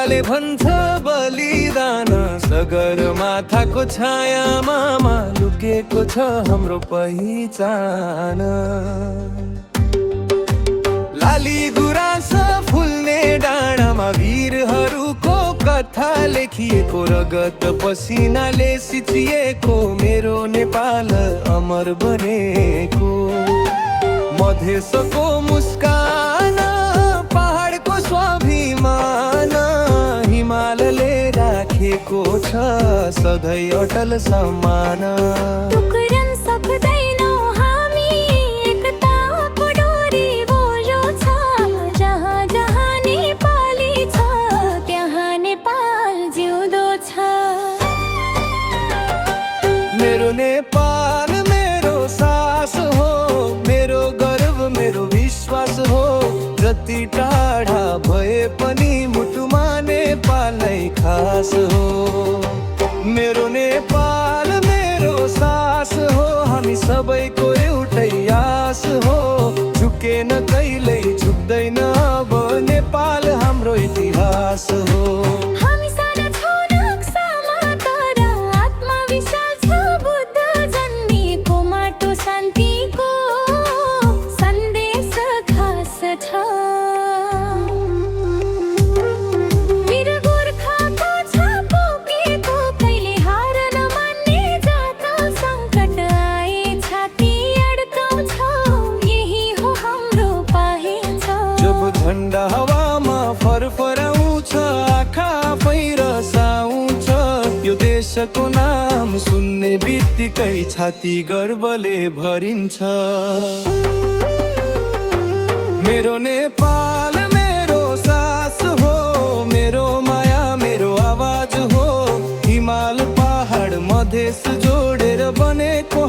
नेपालले भन्छ बलिदान, सगरमाथाको छायामा लुकेको छ हाम्रो पहिचान। लाली गुराँस फुल्ने डाँडामा वीरहरूको कथा लेखिएको, रगत पसिनाले सिचिएको मेरो नेपाल अमर बनेको। मधेसको मुस्कान, पहाडको स्वाभिमान, हिमालले राखेको छ सधैँ अटल सम्मान। टुक्रन सक्दैनौ हामी, एकताको डोरी बोल्यो छ। जहाँ जहाँ नेपाली छ त्यहाँ नेपाल जिउँदो छ। मेरो नेपाल मेरो सास हो, मेरो गर्व मेरो विश्वास हो। जति टाढा भए पनि मुटुमा नेपाल नै खास हो। मेरो नेपाल मेरो सास हो, हामी सबैको एउटै आस हो। झुकेन कहिल्यै झुक्दैन अब, नेपाल हाम्रो इतिहास हो। हामी साना छौँ नक्सामा तर आत्मा विशाल छ। बुद्ध जन्मिएको माटो शान्तिको सन्देश खास छ। वीर गोर्खाको छ पोकेको, कहिले हार नमान्ने जात। सङ्कट आए छाती अड्काउँछौ, यही हो हाम्रो पहिचान। जब झन्डा हवामा फरफराउँछ, आँखा पैरसाउँछ, यो देशको नाम सुन्ने बित्तिकै छाती गर्वले भरिन्छ। मेरो नेपाल मेरो सास हो, मेरो माया मेरो आवाज हो। हिमाल पहाड मधेस जोडेर बनेको